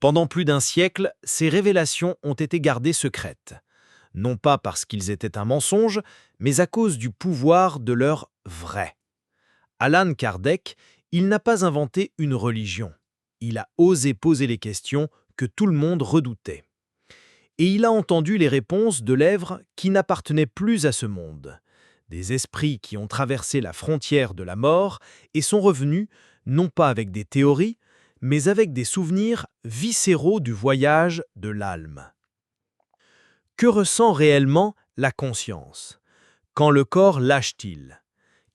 Pendant plus d'un siècle, ces révélations ont été gardées secrètes. Non pas parce qu'ils étaient un mensonge, mais à cause du pouvoir de leur vrai. Allan Kardec, il n'a pas inventé une religion. Il a osé poser les questions que tout le monde redoutait. Et il a entendu les réponses de lèvres qui n'appartenaient plus à ce monde. Des esprits qui ont traversé la frontière de la mort et sont revenus, non pas avec des théories, mais avec des souvenirs viscéraux du voyage de l'âme. Que ressent réellement la conscience? Quand le corps lâche-t-il?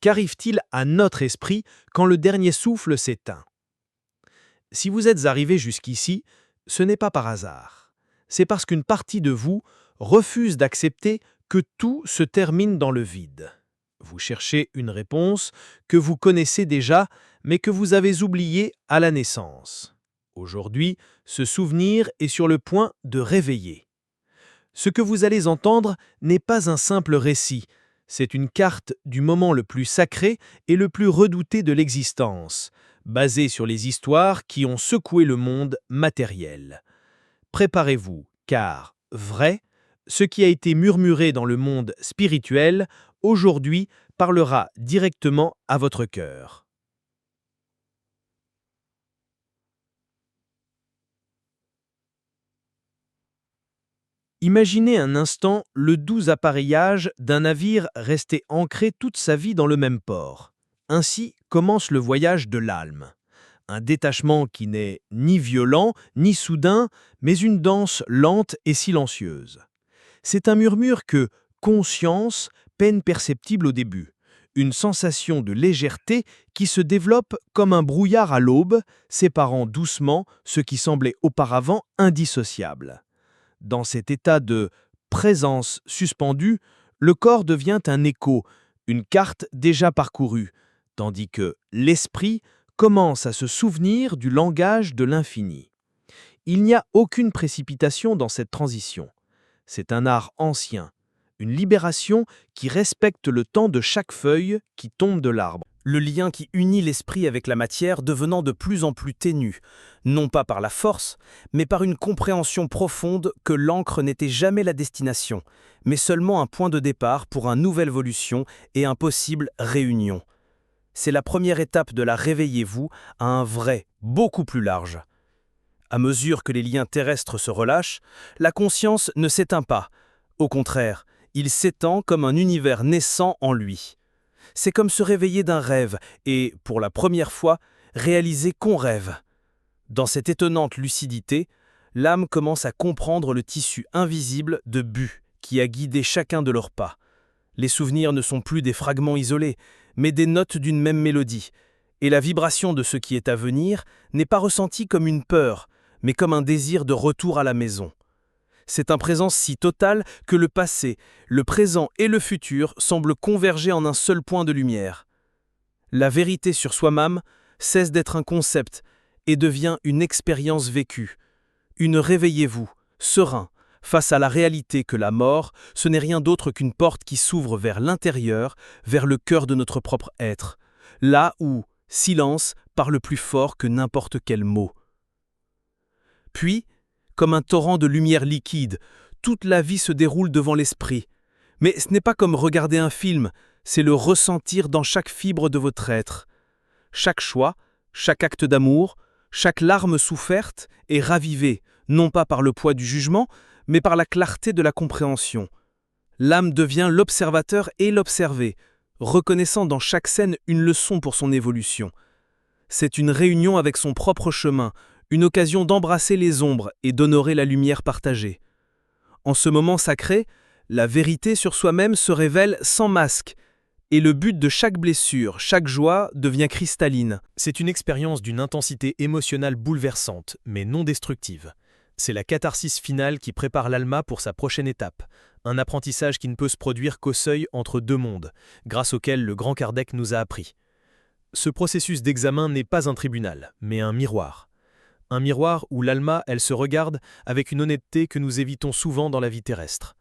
Qu'arrive-t-il à notre esprit quand le dernier souffle s'éteint? Si vous êtes arrivé jusqu'ici, ce n'est pas par hasard. C'est parce qu'une partie de vous refuse d'accepter que tout se termine dans le vide. Vous cherchez une réponse que vous connaissez déjà, mais que vous avez oubliée à la naissance. Aujourd'hui, ce souvenir est sur le point de réveiller. Ce que vous allez entendre n'est pas un simple récit, c'est une carte du moment le plus sacré et le plus redouté de l'existence, basée sur les histoires qui ont secoué le monde matériel. Préparez-vous, car, vrai, ce qui a été murmuré dans le monde spirituel, aujourd'hui, parlera directement à votre cœur. Imaginez un instant le doux appareillage d'un navire resté ancré toute sa vie dans le même port. Ainsi commence le voyage de l'âme. Un détachement qui n'est ni violent, ni soudain, mais une danse lente et silencieuse. C'est un murmure que conscience peine perceptible au début. Une sensation de légèreté qui se développe comme un brouillard à l'aube, séparant doucement ce qui semblait auparavant indissociable. Dans cet état de présence suspendue, le corps devient un écho, une carte déjà parcourue, tandis que l'esprit commence à se souvenir du langage de l'infini. Il n'y a aucune précipitation dans cette transition. C'est un art ancien, une libération qui respecte le temps de chaque feuille qui tombe de l'arbre. Le lien qui unit l'esprit avec la matière devenant de plus en plus ténu, non pas par la force, mais par une compréhension profonde que l'encre n'était jamais la destination, mais seulement un point de départ pour une nouvelle évolution et une possible réunion. C'est la première étape de la réveillez-vous à un vrai, beaucoup plus large. À mesure que les liens terrestres se relâchent, la conscience ne s'éteint pas. Au contraire, il s'étend comme un univers naissant en lui. C'est comme se réveiller d'un rêve et, pour la première fois, réaliser qu'on rêve. Dans cette étonnante lucidité, l'âme commence à comprendre le tissu invisible de but qui a guidé chacun de leurs pas. Les souvenirs ne sont plus des fragments isolés, mais des notes d'une même mélodie. Et la vibration de ce qui est à venir n'est pas ressentie comme une peur, mais comme un désir de retour à la maison. C'est une présence si totale que le passé, le présent et le futur semblent converger en un seul point de lumière. La vérité sur soi-même cesse d'être un concept et devient une expérience vécue. Une réveillez-vous, serein, face à la réalité que la mort, ce n'est rien d'autre qu'une porte qui s'ouvre vers l'intérieur, vers le cœur de notre propre être, là où silence parle plus fort que n'importe quel mot. Puis, comme un torrent de lumière liquide, toute la vie se déroule devant l'esprit. Mais ce n'est pas comme regarder un film, c'est le ressentir dans chaque fibre de votre être. Chaque choix, chaque acte d'amour, chaque larme soufferte est ravivée, non pas par le poids du jugement, mais par la clarté de la compréhension. L'âme devient l'observateur et l'observé, reconnaissant dans chaque scène une leçon pour son évolution. C'est une réunion avec son propre chemin, une occasion d'embrasser les ombres et d'honorer la lumière partagée. En ce moment sacré, la vérité sur soi-même se révèle sans masque, et le but de chaque blessure, chaque joie devient cristalline. C'est une expérience d'une intensité émotionnelle bouleversante, mais non destructive. C'est la catharsis finale qui prépare l'Alma pour sa prochaine étape, un apprentissage qui ne peut se produire qu'au seuil entre deux mondes, grâce auquel le grand Kardec nous a appris. Ce processus d'examen n'est pas un tribunal, mais un miroir. Un miroir où l'Alma, elle se regarde avec une honnêteté que nous évitons souvent dans la vie terrestre.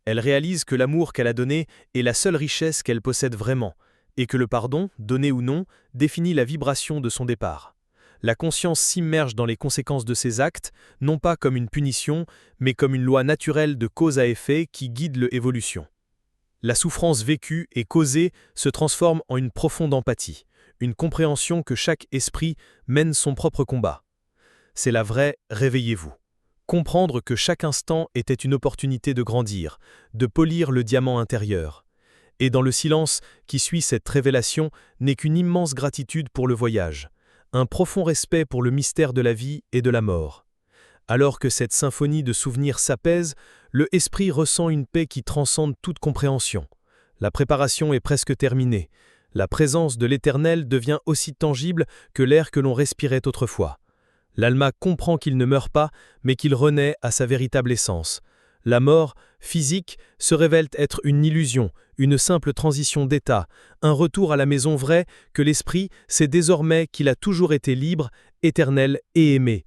Elle réalise que l'amour qu'elle a donné est la seule richesse qu'elle possède vraiment, et que le pardon, donné ou non, définit la vibration de son départ. La conscience s'immerge dans les conséquences de ses actes, non pas comme une punition, mais comme une loi naturelle de cause à effet qui guide l'évolution. La souffrance vécue et causée se transforme en une profonde empathie, une compréhension que chaque esprit mène son propre combat. C'est la vraie « réveillez-vous ». Comprendre que chaque instant était une opportunité de grandir, de polir le diamant intérieur. Et dans le silence qui suit cette révélation n'est qu'une immense gratitude pour le voyage, un profond respect pour le mystère de la vie et de la mort. Alors que cette symphonie de souvenirs s'apaise, le esprit ressent une paix qui transcende toute compréhension. La préparation est presque terminée. La présence de l'Éternel devient aussi tangible que l'air que l'on respirait autrefois. L'Alma comprend qu'il ne meurt pas, mais qu'il renaît à sa véritable essence. La mort, physique, se révèle être une illusion, une simple transition d'état, un retour à la maison vraie que l'esprit sait désormais qu'il a toujours été libre, éternel et aimé.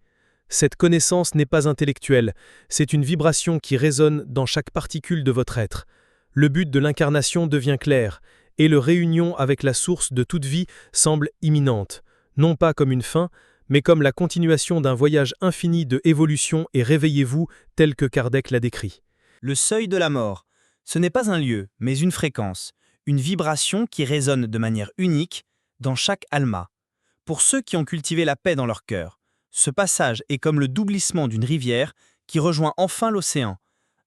Cette connaissance n'est pas intellectuelle, c'est une vibration qui résonne dans chaque particule de votre être. Le but de l'incarnation devient clair, et la réunion avec la source de toute vie semble imminente, non pas comme une fin, mais comme la continuation d'un voyage infini de évolution et réveillez-vous tel que Kardec l'a décrit. Le seuil de la mort, ce n'est pas un lieu, mais une fréquence, une vibration qui résonne de manière unique dans chaque alma. Pour ceux qui ont cultivé la paix dans leur cœur, ce passage est comme le doublissement d'une rivière qui rejoint enfin l'océan.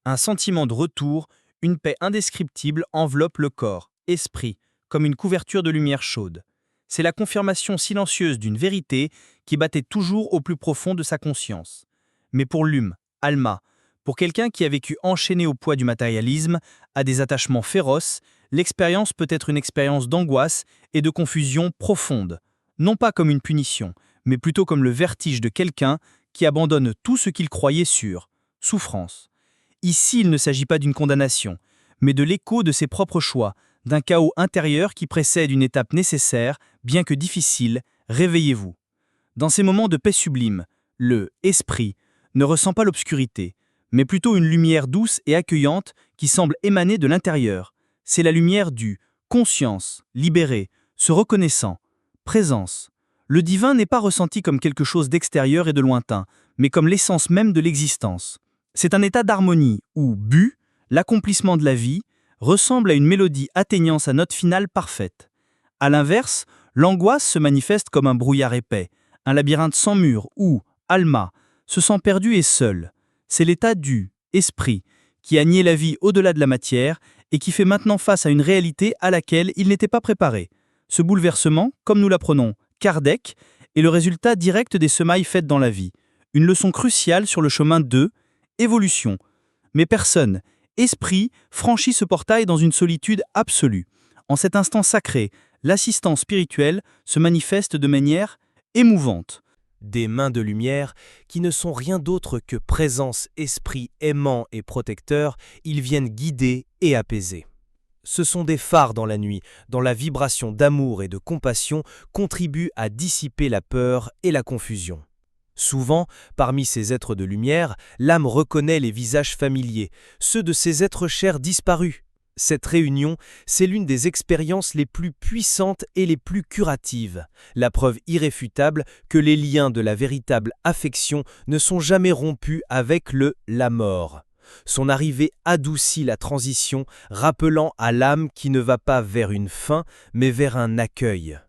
Un sentiment de retour, une paix indescriptible enveloppe le corps, esprit, comme une couverture de lumière chaude. C'est la confirmation silencieuse d'une vérité qui battait toujours au plus profond de sa conscience. Mais pour l'hume, Alma, pour quelqu'un qui a vécu enchaîné au poids du matérialisme, à des attachements féroces, l'expérience peut être une expérience d'angoisse et de confusion profonde, non pas comme une punition, mais plutôt comme le vertige de quelqu'un qui abandonne tout ce qu'il croyait sûr, souffrance. Ici, il ne s'agit pas d'une condamnation, mais de l'écho de ses propres choix, d'un chaos intérieur qui précède une étape nécessaire, bien que difficile, réveillez-vous. Dans ces moments de paix sublime, le « esprit » ne ressent pas l'obscurité, mais plutôt une lumière douce et accueillante qui semble émaner de l'intérieur. C'est la lumière du « conscience », libérée, se reconnaissant, présence. Le divin n'est pas ressenti comme quelque chose d'extérieur et de lointain, mais comme l'essence même de l'existence. C'est un état d'harmonie où « but », l'accomplissement de la vie, ressemble à une mélodie atteignant sa note finale parfaite. À l'inverse, l'angoisse se manifeste comme un brouillard épais, un labyrinthe sans mur où, Alma, se sent perdu et seul. C'est l'état du « esprit » qui a nié la vie au-delà de la matière et qui fait maintenant face à une réalité à laquelle il n'était pas préparé. Ce bouleversement, comme nous l'apprenons Kardec, est le résultat direct des semailles faites dans la vie, une leçon cruciale sur le chemin de évolution. Mais personne, esprit, franchit ce portail dans une solitude absolue. En cet instant sacré, l'assistance spirituelle se manifeste de manière émouvante. Des mains de lumière, qui ne sont rien d'autre que présence, esprit aimant et protecteur, ils viennent guider et apaiser. Ce sont des phares dans la nuit, dont la vibration d'amour et de compassion contribue à dissiper la peur et la confusion. Souvent, parmi ces êtres de lumière, l'âme reconnaît les visages familiers, ceux de ces êtres chers disparus. Cette réunion, c'est l'une des expériences les plus puissantes et les plus curatives, la preuve irréfutable que les liens de la véritable affection ne sont jamais rompus avec la mort. Son arrivée adoucit la transition, rappelant à l'âme qui ne va pas vers une fin, mais vers un accueil.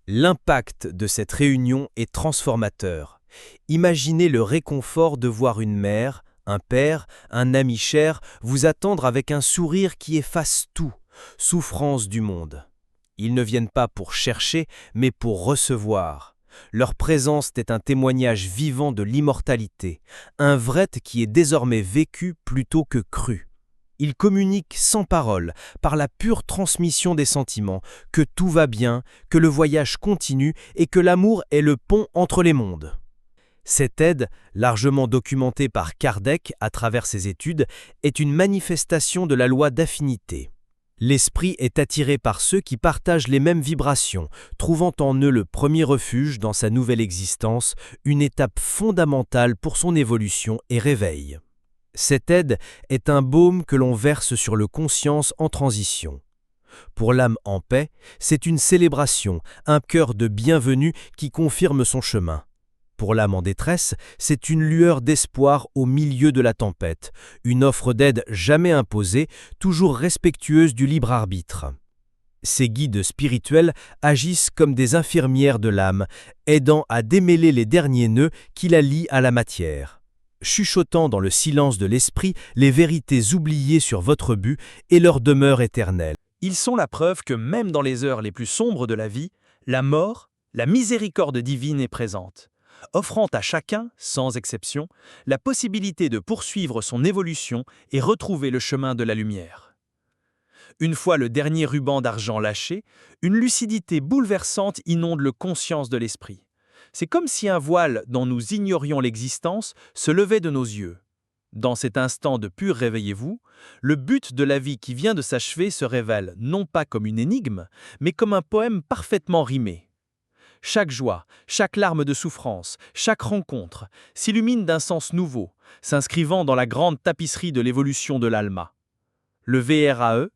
L'impact de cette réunion est transformateur. Imaginez le réconfort de voir une mère, un père, un ami cher vous attendre avec un sourire qui efface tout, souffrance du monde. Ils ne viennent pas pour chercher, mais pour recevoir. Leur présence est un témoignage vivant de l'immortalité, un vrai qui est désormais vécu plutôt que cru. Ils communiquent sans parole, par la pure transmission des sentiments, que tout va bien, que le voyage continue et que l'amour est le pont entre les mondes. Cette aide, largement documentée par Kardec à travers ses études, est une manifestation de la loi d'affinité. L'esprit est attiré par ceux qui partagent les mêmes vibrations, trouvant en eux le premier refuge dans sa nouvelle existence, une étape fondamentale pour son évolution et réveil. Cette aide est un baume que l'on verse sur le conscience en transition. Pour l'âme en paix, c'est une célébration, un cœur de bienvenue qui confirme son chemin. Pour l'âme en détresse, c'est une lueur d'espoir au milieu de la tempête, une offre d'aide jamais imposée, toujours respectueuse du libre arbitre. Ces guides spirituels agissent comme des infirmières de l'âme, aidant à démêler les derniers nœuds qui la lient à la matière. Chuchotant dans le silence de l'esprit les vérités oubliées sur votre but et leur demeure éternelle. Ils sont la preuve que même dans les heures les plus sombres de la vie, la mort, la miséricorde divine est présente, offrant à chacun, sans exception, la possibilité de poursuivre son évolution et retrouver le chemin de la lumière. Une fois le dernier ruban d'argent lâché, une lucidité bouleversante inonde le conscience de l'esprit. C'est comme si un voile dont nous ignorions l'existence se levait de nos yeux. Dans cet instant de pur réveillez-vous, le but de la vie qui vient de s'achever se révèle non pas comme une énigme, mais comme un poème parfaitement rimé. Chaque joie, chaque larme de souffrance, chaque rencontre s'illumine d'un sens nouveau, s'inscrivant dans la grande tapisserie de l'évolution de l'Alma. Le VRAE,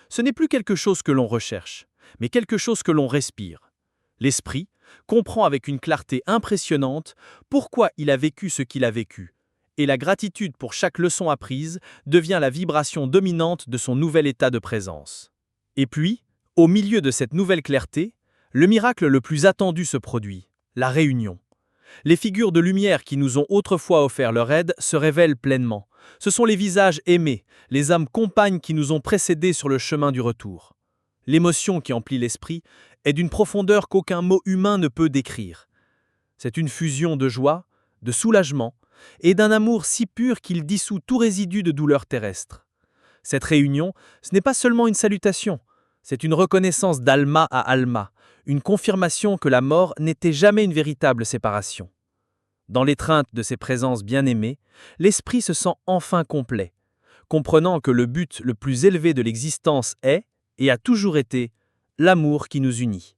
ce n'est plus quelque chose que l'on recherche, mais quelque chose que l'on respire. L'esprit comprend avec une clarté impressionnante pourquoi il a vécu ce qu'il a vécu, et la gratitude pour chaque leçon apprise devient la vibration dominante de son nouvel état de présence. Et puis, au milieu de cette nouvelle clarté, le miracle le plus attendu se produit, la réunion. Les figures de lumière qui nous ont autrefois offert leur aide se révèlent pleinement. Ce sont les visages aimés, les âmes compagnes qui nous ont précédés sur le chemin du retour. L'émotion qui emplit l'esprit est d'une profondeur qu'aucun mot humain ne peut décrire. C'est une fusion de joie, de soulagement, et d'un amour si pur qu'il dissout tout résidu de douleur terrestre. Cette réunion, ce n'est pas seulement une salutation, c'est une reconnaissance d'Alma à Alma, une confirmation que la mort n'était jamais une véritable séparation. Dans l'étreinte de ces présences bien-aimées, l'esprit se sent enfin complet, comprenant que le but le plus élevé de l'existence est, et a toujours été, l'amour qui nous unit.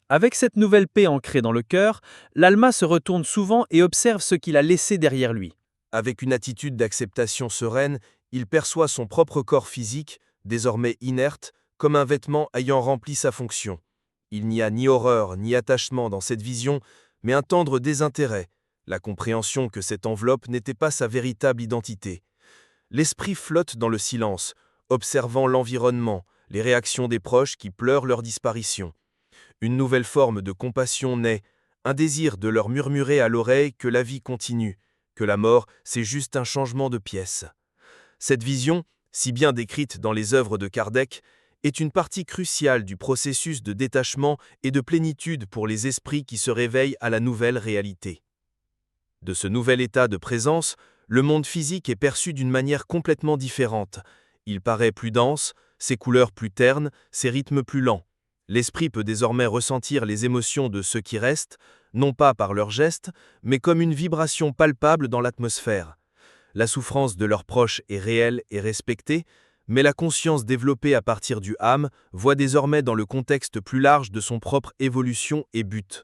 Avec cette nouvelle paix ancrée dans le cœur, l'Alma se retourne souvent et observe ce qu'il a laissé derrière lui. Avec une attitude d'acceptation sereine, il perçoit son propre corps physique, désormais inerte, comme un vêtement ayant rempli sa fonction. Il n'y a ni horreur ni attachement dans cette vision, mais un tendre désintérêt, la compréhension que cette enveloppe n'était pas sa véritable identité. L'esprit flotte dans le silence, observant l'environnement, les réactions des proches qui pleurent leur disparition. Une nouvelle forme de compassion naît, un désir de leur murmurer à l'oreille que la vie continue, que la mort, c'est juste un changement de pièce. Cette vision, si bien décrite dans les œuvres de Kardec, est une partie cruciale du processus de détachement et de plénitude pour les esprits qui se réveillent à la nouvelle réalité. De ce nouvel état de présence, le monde physique est perçu d'une manière complètement différente. Il paraît plus dense, ses couleurs plus ternes, ses rythmes plus lents. L'esprit peut désormais ressentir les émotions de ceux qui restent, non pas par leurs gestes, mais comme une vibration palpable dans l'atmosphère. La souffrance de leurs proches est réelle et respectée, mais la conscience développée à partir du âme voit désormais dans le contexte plus large de son propre évolution et but.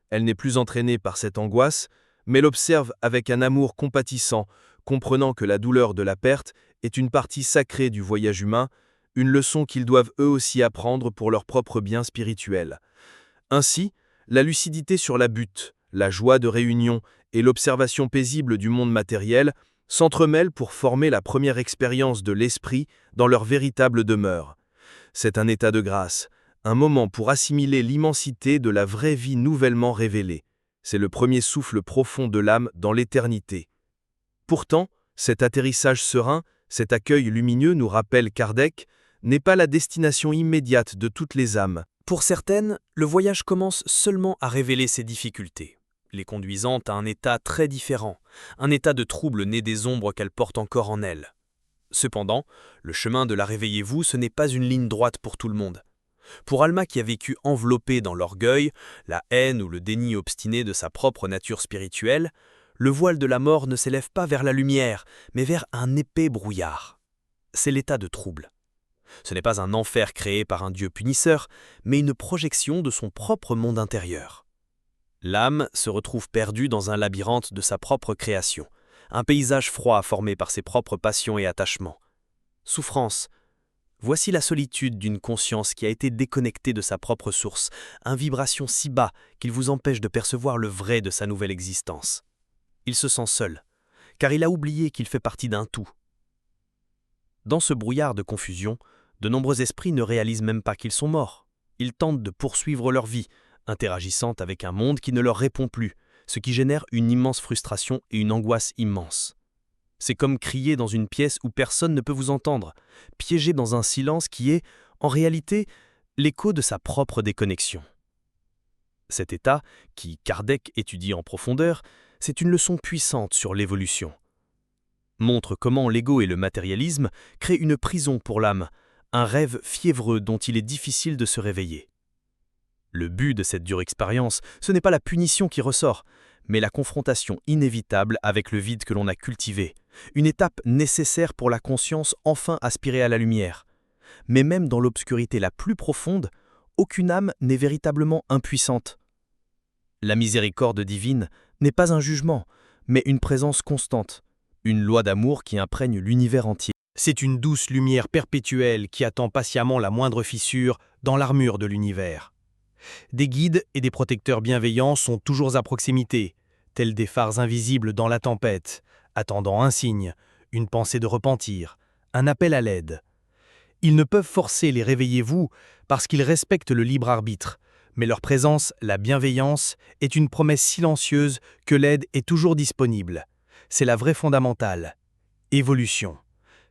Elle n'est plus entraînée par cette angoisse, mais l'observe avec un amour compatissant, comprenant que la douleur de la perte est une partie sacrée du voyage humain, une leçon qu'ils doivent eux aussi apprendre pour leur propre bien spirituel. Ainsi, la lucidité sur la butte, la joie de réunion et l'observation paisible du monde matériel s'entremêlent pour former la première expérience de l'esprit dans leur véritable demeure. C'est un état de grâce, un moment pour assimiler l'immensité de la vraie vie nouvellement révélée. C'est le premier souffle profond de l'âme dans l'éternité. Pourtant, cet atterrissage serein, cet accueil lumineux, nous rappelle Kardec, n'est pas la destination immédiate de toutes les âmes. Pour certaines, le voyage commence seulement à révéler ses difficultés, les conduisant à un état très différent, un état de trouble né des ombres qu'elles portent encore en elles. Cependant, le chemin de la réveillez-vous, ce n'est pas une ligne droite pour tout le monde. Pour Alma qui a vécu enveloppée dans l'orgueil, la haine ou le déni obstiné de sa propre nature spirituelle, le voile de la mort ne s'élève pas vers la lumière, mais vers un épais brouillard. C'est l'état de trouble. Ce n'est pas un enfer créé par un Dieu punisseur, mais une projection de son propre monde intérieur. L'âme se retrouve perdue dans un labyrinthe de sa propre création, un paysage froid formé par ses propres passions et attachements. Souffrance, Voici la solitude d'une conscience qui a été déconnectée de sa propre source, un vibration si bas qu'il vous empêche de percevoir le vrai de sa nouvelle existence. Il se sent seul, car il a oublié qu'il fait partie d'un tout. Dans ce brouillard de confusion, de nombreux esprits ne réalisent même pas qu'ils sont morts. Ils tentent de poursuivre leur vie, interagissant avec un monde qui ne leur répond plus, ce qui génère une immense frustration et une angoisse immense. C'est comme crier dans une pièce où personne ne peut vous entendre, piégé dans un silence qui est, en réalité, l'écho de sa propre déconnexion. Cet état, qui Kardec étudie en profondeur, c'est une leçon puissante sur l'évolution. Montre comment l'ego et le matérialisme créent une prison pour l'âme, un rêve fiévreux dont il est difficile de se réveiller. Le but de cette dure expérience, ce n'est pas la punition qui ressort, mais la confrontation inévitable avec le vide que l'on a cultivé, une étape nécessaire pour la conscience enfin aspirée à la lumière. Mais même dans l'obscurité la plus profonde, aucune âme n'est véritablement impuissante. La miséricorde divine n'est pas un jugement, mais une présence constante, une loi d'amour qui imprègne l'univers entier. C'est une douce lumière perpétuelle qui attend patiemment la moindre fissure dans l'armure de l'univers. Des guides et des protecteurs bienveillants sont toujours à proximité, tels des phares invisibles dans la tempête, attendant un signe, une pensée de repentir, un appel à l'aide. Ils ne peuvent forcer les réveillez-vous parce qu'ils respectent le libre arbitre, mais leur présence, la bienveillance, est une promesse silencieuse que l'aide est toujours disponible. C'est la vraie fondamentale. Évolution.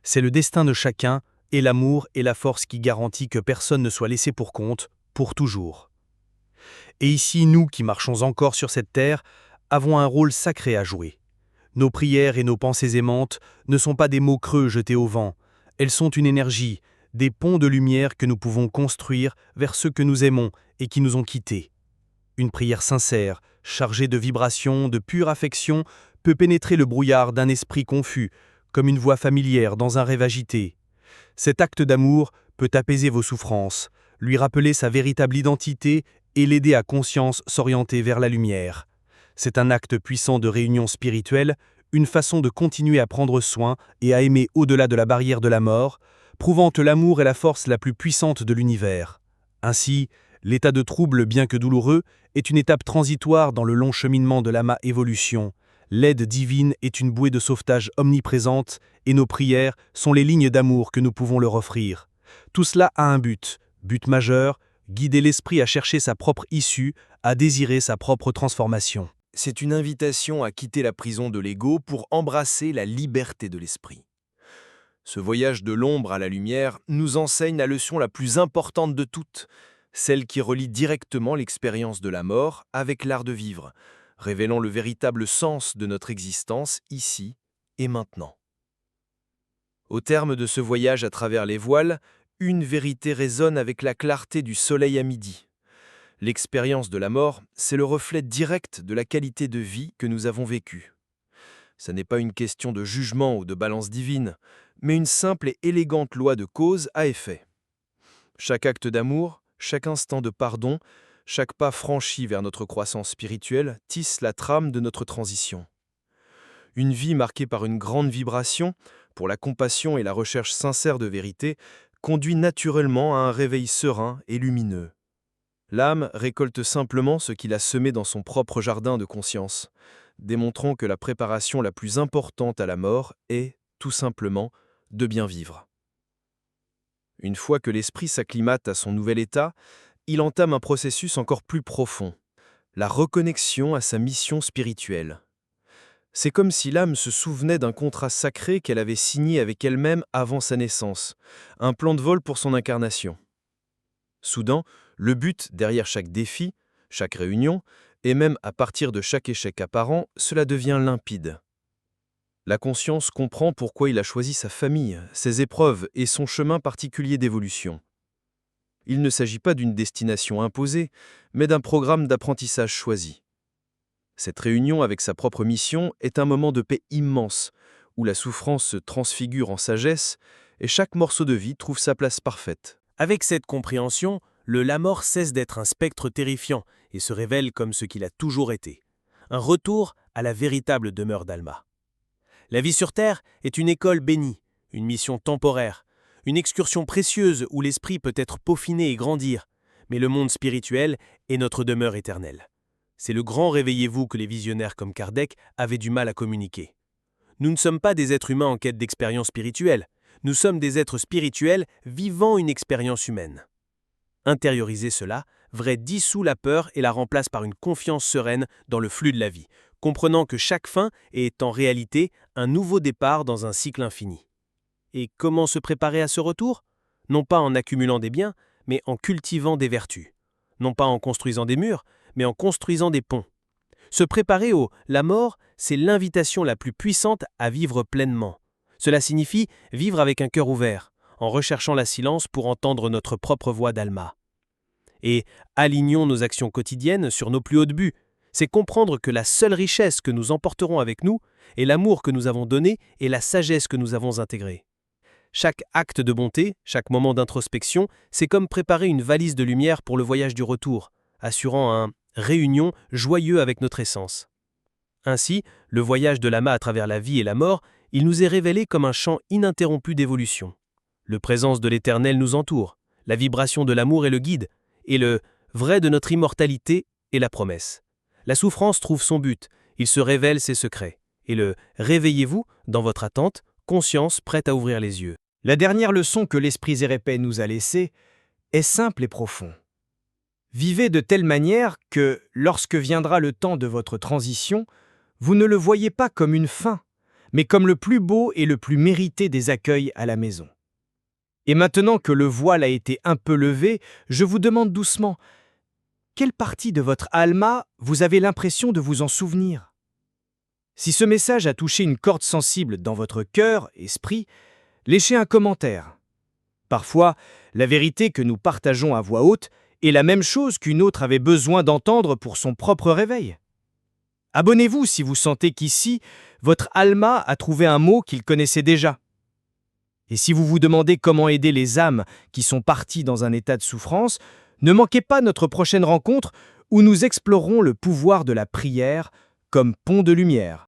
C'est le destin de chacun et l'amour et la force qui garantit que personne ne soit laissé pour compte, pour toujours. Et ici, nous qui marchons encore sur cette terre, avons un rôle sacré à jouer. Nos prières et nos pensées aimantes ne sont pas des mots creux jetés au vent, elles sont une énergie, des ponts de lumière que nous pouvons construire vers ceux que nous aimons et qui nous ont quittés. Une prière sincère, chargée de vibrations, de pure affection, peut pénétrer le brouillard d'un esprit confus, comme une voix familière dans un rêve agité. Cet acte d'amour peut apaiser vos souffrances, lui rappeler sa véritable identité et l'aider à conscience s'orienter vers la lumière. C'est un acte puissant de réunion spirituelle, une façon de continuer à prendre soin et à aimer au-delà de la barrière de la mort, prouvant que l'amour est la force la plus puissante de l'univers. Ainsi, l'état de trouble, bien que douloureux, est une étape transitoire dans le long cheminement de l'ama évolution. L'aide divine est une bouée de sauvetage omniprésente et nos prières sont les lignes d'amour que nous pouvons leur offrir. Tout cela a un but majeur, guider l'esprit à chercher sa propre issue, à désirer sa propre transformation. C'est une invitation à quitter la prison de l'ego pour embrasser la liberté de l'esprit. Ce voyage de l'ombre à la lumière nous enseigne la leçon la plus importante de toutes, celle qui relie directement l'expérience de la mort avec l'art de vivre, révélant le véritable sens de notre existence ici et maintenant. Au terme de ce voyage à travers les voiles, une vérité résonne avec la clarté du soleil à midi. L'expérience de la mort, c'est le reflet direct de la qualité de vie que nous avons vécue. Ce n'est pas une question de jugement ou de balance divine, mais une simple et élégante loi de cause à effet. Chaque acte d'amour, chaque instant de pardon, chaque pas franchi vers notre croissance spirituelle tisse la trame de notre transition. Une vie marquée par une grande vibration, pour la compassion et la recherche sincère de vérité, conduit naturellement à un réveil serein et lumineux. L'âme récolte simplement ce qu'il a semé dans son propre jardin de conscience, démontrant que la préparation la plus importante à la mort est, tout simplement, de bien vivre. Une fois que l'esprit s'acclimate à son nouvel état, il entame un processus encore plus profond, la reconnexion à sa mission spirituelle. C'est comme si l'âme se souvenait d'un contrat sacré qu'elle avait signé avec elle-même avant sa naissance, un plan de vol pour son incarnation. Soudain, le but derrière chaque défi, chaque réunion, et même à partir de chaque échec apparent, cela devient limpide. La conscience comprend pourquoi il a choisi sa famille, ses épreuves et son chemin particulier d'évolution. Il ne s'agit pas d'une destination imposée, mais d'un programme d'apprentissage choisi. Cette réunion avec sa propre mission est un moment de paix immense, où la souffrance se transfigure en sagesse et chaque morceau de vie trouve sa place parfaite. Avec cette compréhension, le la-mort cesse d'être un spectre terrifiant et se révèle comme ce qu'il a toujours été. Un retour à la véritable demeure d'Alma. La vie sur Terre est une école bénie, une mission temporaire, une excursion précieuse où l'esprit peut être peaufiné et grandir, mais le monde spirituel est notre demeure éternelle. C'est le grand réveillez-vous que les visionnaires comme Kardec avaient du mal à communiquer. Nous ne sommes pas des êtres humains en quête d'expérience spirituelle, nous sommes des êtres spirituels vivant une expérience humaine. Intérioriser cela, vrai dissout la peur et la remplace par une confiance sereine dans le flux de la vie, comprenant que chaque fin est en réalité un nouveau départ dans un cycle infini. Et comment se préparer à ce retour? Non pas en accumulant des biens, mais en cultivant des vertus. Non pas en construisant des murs, mais en construisant des ponts. Se préparer la mort, c'est l'invitation la plus puissante à vivre pleinement. Cela signifie vivre avec un cœur ouvert, en recherchant la silence pour entendre notre propre voix d'Alma. Et alignons nos actions quotidiennes sur nos plus hauts buts. C'est comprendre que la seule richesse que nous emporterons avec nous est l'amour que nous avons donné et la sagesse que nous avons intégrée. Chaque acte de bonté, chaque moment d'introspection, c'est comme préparer une valise de lumière pour le voyage du retour, assurant un réunion joyeux avec notre essence. Ainsi, le voyage de l'âme à travers la vie et la mort, il nous est révélé comme un champ ininterrompu d'évolution. Le présence de l'Éternel nous entoure, la vibration de l'amour est le guide, et le vrai de notre immortalité est la promesse. La souffrance trouve son but, il se révèle ses secrets, et le réveillez-vous dans votre attente, conscience prête à ouvrir les yeux. La dernière leçon que l'Esprit Zérépé nous a laissée est simple et profonde. Vivez de telle manière que, lorsque viendra le temps de votre transition, vous ne le voyez pas comme une fin, mais comme le plus beau et le plus mérité des accueils à la maison. Et maintenant que le voile a été un peu levé, je vous demande doucement, quelle partie de votre Alma vous avez l'impression de vous en souvenir? Si ce message a touché une corde sensible dans votre cœur, esprit, laissez un commentaire. Parfois, la vérité que nous partageons à voix haute est la même chose qu'une autre avait besoin d'entendre pour son propre réveil. Abonnez-vous si vous sentez qu'ici, votre Alma a trouvé un mot qu'il connaissait déjà. Et si vous vous demandez comment aider les âmes qui sont parties dans un état de souffrance, ne manquez pas notre prochaine rencontre où nous explorerons le pouvoir de la prière comme pont de lumière.